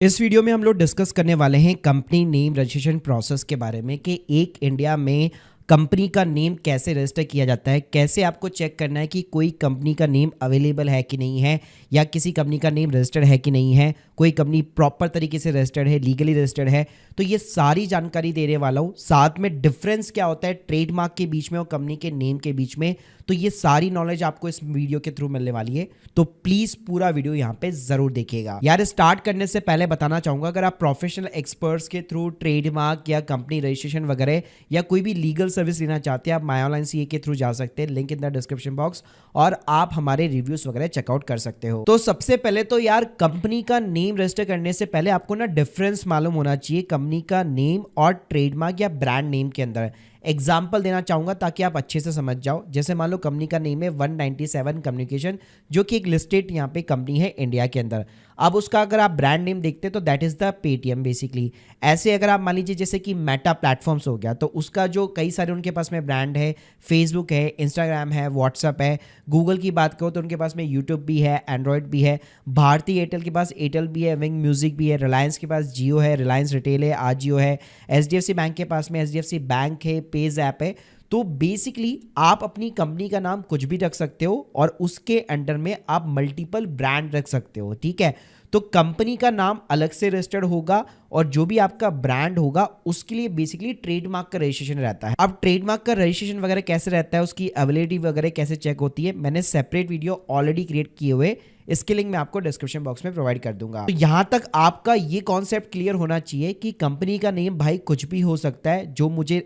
इस वीडियो में हम लोग डिस्कस करने वाले हैं कंपनी नेम रजिस्ट्रेशन प्रोसेस के बारे में कि एक इंडिया में कंपनी का नेम कैसे रजिस्टर किया जाता है, कैसे आपको चेक करना है कि कोई कंपनी का नेम अवेलेबल है कि नहीं है या किसी कंपनी का नेम रजिस्टर्ड है कि नहीं है, कोई कंपनी प्रॉपर तरीके से रजिस्टर्ड है, लीगली रजिस्टर्ड है। तो ये सारी जानकारी देने वाला हूँ। साथ में डिफरेंस क्या होता है ट्रेडमार्क के बीच में और कंपनी के नेम के बीच में, तो ये सारी नॉलेज आपको इस वीडियो के थ्रू मिलने वाली है। तो प्लीज पूरा वीडियो यहाँ पे जरूर देखिएगा। यार स्टार्ट करने से पहले बताना चाहूंगा, अगर आप प्रोफेशनल एक्सपर्ट्स के थ्रू ट्रेडमार्क या कंपनी रजिस्ट्रेशन वगैरह या कोई भी लीगल सर्विस लेना चाहते हैं, आप माय ऑनलाइन सीए के थ्रू जा सकते हैं, link in the description box, और आप हमारे रिव्यूज वगैरह चेकआउट कर सकते हो। तो सबसे पहले तो यार कंपनी का नेम रजिस्टर करने से पहले आपको ना डिफरेंस मालूम होना चाहिए कंपनी का नेम और ट्रेडमार्क या ब्रांड नेम के अंदर। एग्जाम्पल देना चाहूंगा ताकि आप अच्छे से समझ जाओ। जैसे मान लो कंपनी का नेम है 197 कम्युनिकेशन, जो कि एक लिस्टेड यहाँ पे कंपनी है इंडिया के अंदर। अब उसका अगर आप ब्रांड नेम देखते हैं तो that is the Paytm basically. ऐसे अगर आप मान लीजिए जैसे कि मेटा प्लेटफॉर्म्स हो गया, तो उसका जो कई सारे उनके पास में ब्रांड है, फेसबुक है, इंस्टाग्राम है, व्हाट्सअप है। गूगल की बात करो तो उनके पास में यूट्यूब भी है, एंड्रॉयड भी है। भारती एयरटेल के पास एयरटेल भी है, विंग म्यूजिक भी है। रिलायंस के पास जियो है, रिलायंस रिटेल है, आजियो है। एचडीएफसी बैंक के पास में एचडीएफसी बैंक है, पेज ऐप है। तो बेसिकली आप अपनी कंपनी का नाम कुछ भी रख सकते हो और उसके अंडर में आप मल्टीपल ब्रांड रख सकते हो, ठीक है। तो कंपनी का नाम अलग से रजिस्टर्ड होगा और जो भी आपका ब्रांड होगा उसके लिए बेसिकली ट्रेडमार्क का रजिस्ट्रेशन रहता है। अब ट्रेडमार्क का रजिस्ट्रेशन वगैरह कैसे रहता है, उसकी अवेलेबिलिटी वगैरह कैसे चेक होती है, मैंने सेपरेट वीडियो ऑलरेडी क्रिएट किए हुए, इसके लिंक मैं आपको डिस्क्रिप्शन बॉक्स में प्रोवाइड कर दूंगा। तो यहां तक आपका ये कॉन्सेप्ट क्लियर होना चाहिए कि कंपनी का नेम भाई कुछ भी हो सकता है जो मुझे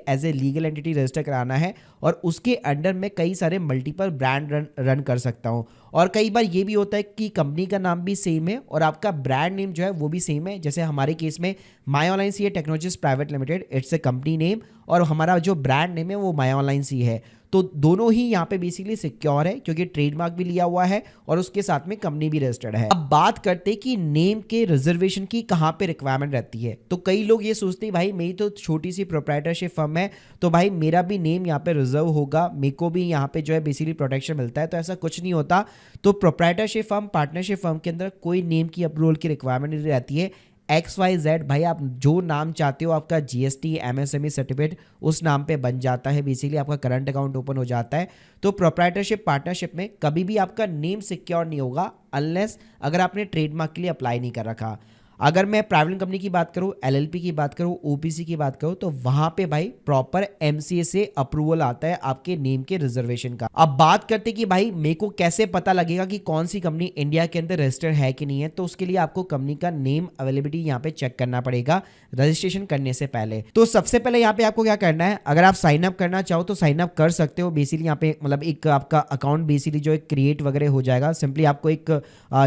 as a legal entity register कराना है, और उसके अंडर में कई सारे मल्टीपल ब्रांड रन कर सकता हूं। और कई बार ये भी होता है कि कंपनी का नाम भी सेम है और आपका ब्रांड नेम जो है वो भी सेम है। जैसे हमारे केस में my online C technologies private limited, it's a company name, और हमारा जो ब्रांड नेम है वो माय ऑनलाइन सी है। तो दोनों ही यहाँ पे बेसिकली सिक्योर है क्योंकि ट्रेडमार्क भी लिया हुआ है और उसके साथ में कंपनी भी रजिस्टर्ड है। अब बात करते हैं कि नेम के रिजर्वेशन की कहाँ पे रिक्वायरमेंट रहती है। तो कई लोग ये सोचते हैं भाई मेरी तो छोटी सी प्रोप्राइटरशिप फर्म है, तो भाई मेरा भी नेम यहाँ पे रिजर्व होगा, मेरे को भी यहाँ पे जो है बेसिकली प्रोटेक्शन मिलता है। तो ऐसा कुछ नहीं होता। तो प्रोप्राइटरशिप फर्म, पार्टनरशिप फर्म के अंदर कोई नेम की अप्रूवल की रिक्वायरमेंट नहीं रहती है। XYZ भाई आप जो नाम चाहते हो, आपका GST MSME सर्टिफिकेट उस नाम पे बन जाता है, बेसिकली आपका करंट अकाउंट ओपन हो जाता है। तो प्रोप्राइटरशिप पार्टनरशिप में कभी भी आपका नेम सिक्योर नहीं होगा अनलेस अगर आपने ट्रेडमार्क के लिए अप्लाई नहीं कर रखा। अगर मैं प्राइवेट कंपनी की बात करूं, LLP की बात करूं, OPC की बात करूं, तो वहां पे भाई प्रॉपर MCA से अप्रूवल आता है आपके नेम के रिजर्वेशन का। अब बात करते कि भाई मेरे को कैसे पता लगेगा कि कौन सी कंपनी इंडिया के अंदर रजिस्टर्ड है कि नहीं है। तो उसके लिए आपको कंपनी का नेम अवेलेबिलिटी यहाँ पे चेक करना पड़ेगा रजिस्ट्रेशन करने से पहले। तो सबसे पहले यहाँ पे आपको क्या करना है, अगर आप साइन अप करना चाहो तो साइन अप कर सकते हो। बेसिकली यहाँ पे मतलब एक आपका अकाउंट बेसिकली जो एक क्रिएट वगैरह हो जाएगा। सिंपली आपको एक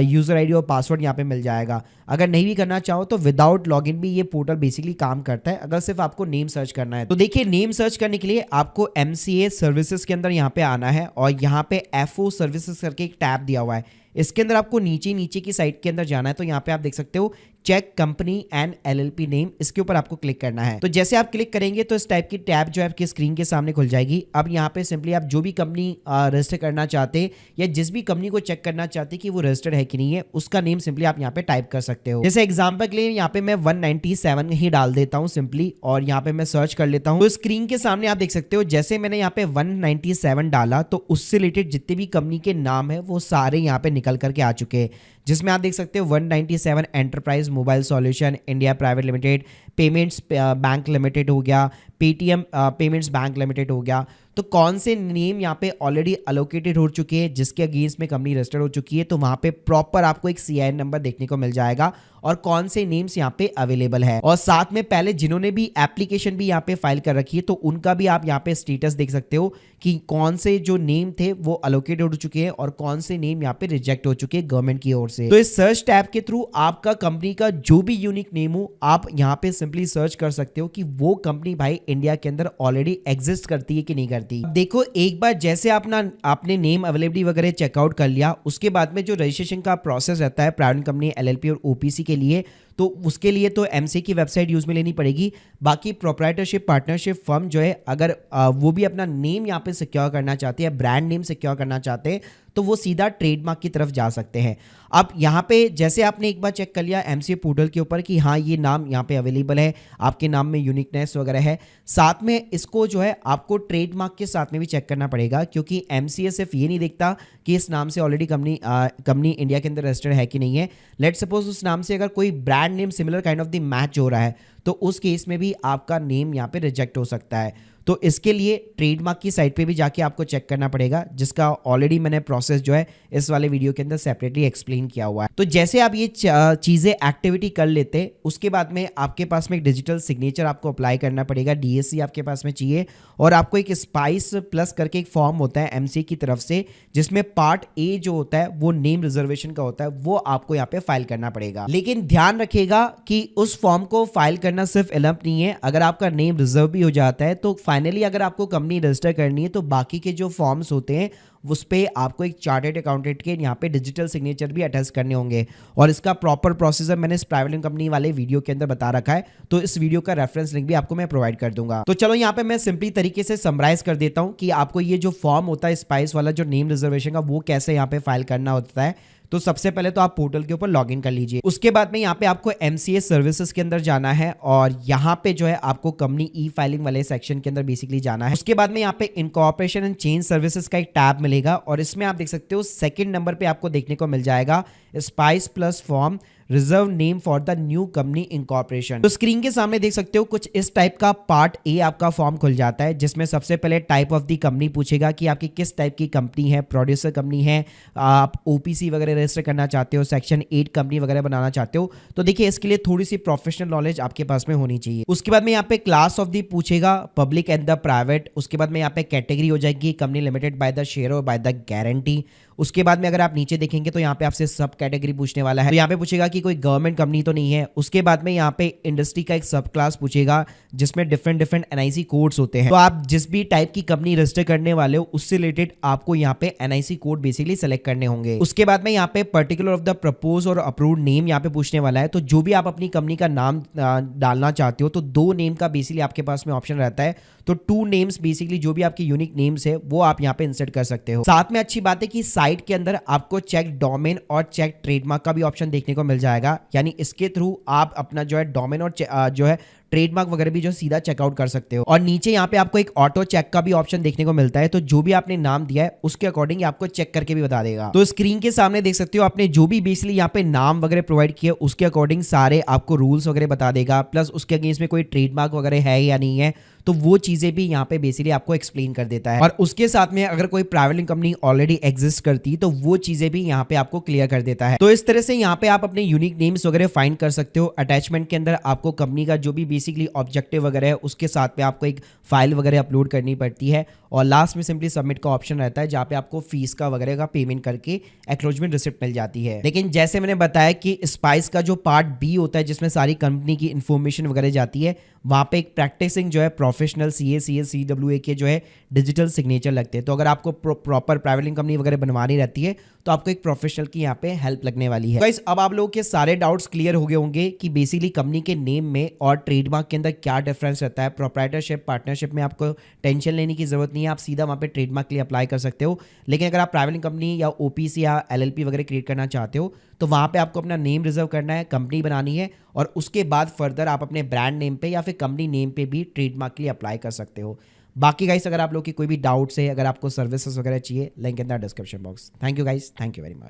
यूजर आईडी और पासवर्ड यहाँ पे मिल जाएगा। अगर नहीं भी करना चाहो तो विदाउट लॉगिन भी ये पोर्टल बेसिकली काम करता है, अगर सिर्फ आपको नेम सर्च करना है। तो देखिए नेम सर्च करने के लिए आपको MCA सर्विसेज के अंदर यहाँ पे आना है और यहाँ पे FO सर्विसेज करके एक टैब दिया हुआ है। इसके अंदर आपको नीचे नीचे की साइड के अंदर जाना है। तो यहाँ पे आप देख सकते हो check company and LLP name, इसके ऊपर आपको क्लिक करना है। तो जैसे आप क्लिक करेंगे तो इस टाइप की टैब जो है आपकी स्क्रीन के सामने खुल जाएगी। अब यहाँ पे सिंपली आप जो भी कंपनी रजिस्टर करना चाहते हैं या जिस भी कंपनी को चेक करना चाहते हैं कि वो रजिस्टर्ड है कि नहीं है, उसका नेम सिंपली आप यहाँ पे टाइप कर सकते हो। जैसे एग्जाम्पल के लिए यहाँ पे मैं 197 ही डाल देता हूँ सिंपली, और यहाँ पे मैं सर्च कर लेता हूँ। तो स्क्रीन के सामने आप देख सकते हो जैसे मैंने यहाँ पे 197 डाला तो उससे रिलेटेड जितने भी कंपनी के नाम है वो सारे यहाँ पे निकल करके आ चुके हैं। जिसमें आप देख सकते हो 197 enterprise mobile solution India private limited, payments bank limited हो गया, पेटीएम पेमेंट्स बैंक लिमिटेड हो गया। तो कौन से नेम यहाँ पे ऑलरेडी अलोकेटेड हो चुके हैं, जिसके अगेंस्ट में कंपनी रजिस्टर्ड हो चुकी है, तो वहां पे प्रॉपर आपको एक CIN नंबर देखने को मिल जाएगा और कौन से नेम्स यहाँ पे अवेलेबल है। और साथ में पहले जिन्होंने भी एप्लीकेशन भी यहाँ पे फाइल कर रखी है तो उनका भी आप यहाँ पे स्टेटस देख सकते हो कि कौन से जो नेम थे वो अलोकेटेड हो चुके हैं और कौन से नेम यहाँ पे रिजेक्ट हो चुके हैं गवर्नमेंट की ओर से। तो इस सर्च टैब के थ्रू आपका कंपनी का जो भी यूनिक नेम हो आप यहाँ पे सिंपली सर्च कर सकते हो कि वो कंपनी भाई इंडिया के अंदर ऑलरेडी एग्जिस्ट करती है कि नहीं करती। देखो एक बार जैसे आपने नेम अवेलेबिलिटी वगैरह चेकआउट कर लिया, उसके बाद में जो रजिस्ट्रेशन का प्रोसेस रहता है प्राइवेट कंपनी LLP और OPC के लिए, तो उसके लिए तो एमसीए की वेबसाइट यूज़ में लेनी पड़ेगी। बाकी प्रोप्राइटरशिप पार्टनरशिप फर्म जो है, अगर वो भी अपना नेम यहाँ पे सिक्योर करना चाहते हैं, ब्रांड नेम सिक्योर करना चाहते हैं, तो वो सीधा ट्रेडमार्क की तरफ जा सकते हैं। अब यहाँ पे जैसे आपने एक बार चेक कर लिया एमसीए पोर्टल के ऊपर कि हाँ ये नाम यहाँ पे अवेलेबल है, आपके नाम में यूनिकनेस वगैरह है, साथ में इसको जो है आपको ट्रेडमार्क के साथ में भी चेक करना पड़ेगा, क्योंकि एमसीए सिर्फ ये नहीं देखता कि इस नाम से ऑलरेडी कंपनी इंडिया के अंदर रजिस्टर्ड है कि नहीं है। लेट सपोज उस नाम से अगर कोई brand name similar kind of the match हो रहा है, तो उस केस में भी आपका नेम यहाँ पे रिजेक्ट हो सकता है। तो इसके लिए ट्रेडमार्क की साइट पे भी जाके आपको चेक करना पड़ेगा, जिसका ऑलरेडी मैंने प्रोसेस जो है इस वाले वीडियो के अंदर सेपरेटली एक्सप्लेन किया हुआ है। तो जैसे आप ये चीज़ें एक्टिविटी कर लेते, उसके बाद में आपके पास में एक डिजिटल सिग्नेचर आपको अप्लाई करना पड़ेगा, डीएससी आपके पास में चाहिए, और आपको एक स्पाइस प्लस करके एक फॉर्म होता है एमसीए की तरफ से, जिसमें पार्ट ए जो होता है वो नेम रिजर्वेशन का होता है, वो आपको यहाँ पे फाइल करना पड़ेगा। लेकिन ध्यान रखिएगा कि उस फॉर्म को फाइल करना सिर्फ इनफ नहीं है, अगर आपका नेम रिजर्व भी हो जाता है तो फाइनली अगर आपको कंपनी रजिस्टर करनी है तो बाकी के जो फॉर्म्स होते हैं उस पे आपको एक चार्टर्ड अकाउंटेंट के यहाँ पे डिजिटल सिग्नेचर भी अटैच करने होंगे, और इसका प्रॉपर प्रोसीजर मैंने इस प्राइवेट कंपनी वाले वीडियो के अंदर बता रखा है, तो इस वीडियो का रेफरेंस लिंक भी आपको मैं प्रोवाइड कर दूंगा। तो चलो यहाँ पे मैं सिंपली तरीके से समराइज कर देता हूँ कि आपको ये जो फॉर्म होता है स्पाइस वाला जो नेम रिजर्वेशन का, वो कैसे यहाँ पे फाइल करना होता है। तो सबसे पहले तो आप पोर्टल के ऊपर लॉगिन कर लीजिए। उसके बाद में यहाँ पे आपको एमसीए सर्विसेज के अंदर जाना है, और यहाँ पे जो है आपको कंपनी ई फाइलिंग वाले सेक्शन के अंदर बेसिकली जाना है। उसके बाद में यहाँ पे इनकॉर्पोरेशन एंड चेंज सर्विसेज का एक टैब मिलेगा, और इसमें आप देख सकते हो सेकंड नंबर पे आपको देखने को मिल जाएगा spice plus form reserve name for the new company incorporation. तो स्क्रीन के सामने देख सकते हो कुछ इस टाइप का पार्ट ए आपका फॉर्म खुल जाता है, जिसमें सबसे पहले टाइप ऑफ द कंपनी पूछेगा कि आपकी किस टाइप की कंपनी है, प्रोड्यूसर कंपनी है, आप ओपीसी वगैरह रजिस्टर करना चाहते हो, सेक्शन 8 कंपनी वगैरह बनाना चाहते हो, तो देखिए इसके लिए थोड़ी सी प्रोफेशनल नॉलेज आपके पास में होनी चाहिए। उसके बाद में यहाँ पे क्लास ऑफ द पूछेगा, पब्लिक एंड द प्राइवेट। उसके बाद में यहाँ पे कैटेगरी हो जाएगी company limited by the share और बाय द गारंटी। उसके बाद में अगर आप नीचे देखेंगे तो यहाँ पे आपसे सब कैटेगरी पूछने वाला है, तो यहाँ पे पूछेगा कि कोई गवर्नमेंट कंपनी तो नहीं है। उसके बाद में यहाँ पे इंडस्ट्री का एक सब क्लास पूछेगा, जिसमें डिफरेंट एनआईसी कोड्स होते हैं, तो आप जिस भी टाइप की कंपनी रजिस्टर करने वाले हो उससे रिलेटेड आपको यहाँ पे एनआईसी कोड बेसिकली सेलेक्ट करने होंगे। उसके बाद में यहाँ पे पर्टिकुलर ऑफ द प्रपोज और अप्रूव्ड नेम यहाँ पे पूछने वाला है, तो जो भी आप अपनी कंपनी का नाम डालना चाहते हो तो 2 नेम का बेसिकली आपके पास में ऑप्शन रहता है, तो 2 नेम्स बेसिकली जो भी आपके यूनिक नेम्स है वो आप यहाँ पे इंसर्ट कर सकते हो। साथ में अच्छी बात है कि साइट के अंदर आपको चेक डोमेन और चेक ट्रेडमार्क का भी ऑप्शन देखने को मिल जाएगा, यानी इसके थ्रू आप अपना जो है डोमेन और जो है ट्रेडमार्क वगैरह भी जो सीधा चेकआउट कर सकते हो। और नीचे यहाँ पे आपको एक ऑटो चेक का भी ऑप्शन देखने को मिलता है, तो जो भी आपने नाम दिया है उसके अकॉर्डिंग आपको चेक करके भी बता देगा। तो स्क्रीन के सामने देख सकते हो आपने जो भी बेसिकली यहाँ पे नाम वगैरह प्रोवाइड किया उसके अकॉर्डिंग सारे आपको रूल्स वगैरह बता देगा, प्लस उसके अगेंस्ट में कोई ट्रेडमार्क वगैरह है या नहीं है, तो वो चीजें भी यहाँ पे बेसिकली आपको एक्सप्लेन कर देता है। और उसके साथ में अगर कोई प्राइवेट कंपनी ऑलरेडी एग्जिस्ट करती तो वो चीजें भी यहाँ पे आपको क्लियर कर देता है। तो इस तरह से यहाँ पे आप अपने यूनिक नेम्स वगैरह फाइंड कर सकते हो। अटैचमेंट के अंदर आपको कंपनी का जो भी बेसिकली ऑब्जेक्टिव वगैरह है उसके साथ में आपको एक फाइल वगैरह अपलोड करनी पड़ती है, और लास्ट में सिंपली सबमिट का ऑप्शन रहता है, जहाँ पे आपको फीस का वगैरह का पेमेंट करके एक्नॉलेजमेंट रिसिप्ट मिल जाती है। लेकिन जैसे मैंने बताया कि स्पाइस का जो पार्ट बी होता है जिसमें सारी कंपनी की इंफॉर्मेशन वगैरह जाती है, वहाँ पे एक प्रैक्टिसिंग जो है प्रोफेशनल CA CS CWA के जो है डिजिटल सिग्नेचर लगते हैं। तो अगर आपको प्रॉपर प्राइवेट कंपनी वगैरह बनवानी रहती है तो आपको एक प्रोफेशनल की यहाँ पे हेल्प लगने वाली है। गाइस अब आप लोगों के सारे डाउट्स क्लियर हो गए होंगे कि बेसिकली कंपनी के नेम में और ट्रेडमार्क के अंदर क्या डिफरेंस रहता है। प्रोप्राइटरशिप पार्टनरशिप में आपको टेंशन लेने की जरूरत नहीं है, आप सीधा वहाँ पे ट्रेडमार्क के लिए अप्लाई कर सकते हो। लेकिन अगर आप प्राइवेट कंपनी या OPC या LLP वगैरह क्रिएट करना चाहते हो तो वहाँ पे आपको अपना नेम रिजर्व करना है, कंपनी बनानी है, और उसके बाद फर्दर आप अपने ब्रांड नेम पे या फिर कंपनी नेम पे भी ट्रेडमार्क के लिए अप्लाई कर सकते हो। बाकी गाइस अगर आप लोग की कोई भी डाउट्स है, अगर आपको सर्विसेज वगैरह चाहिए, link in the description box. Thank you guys, thank you very much.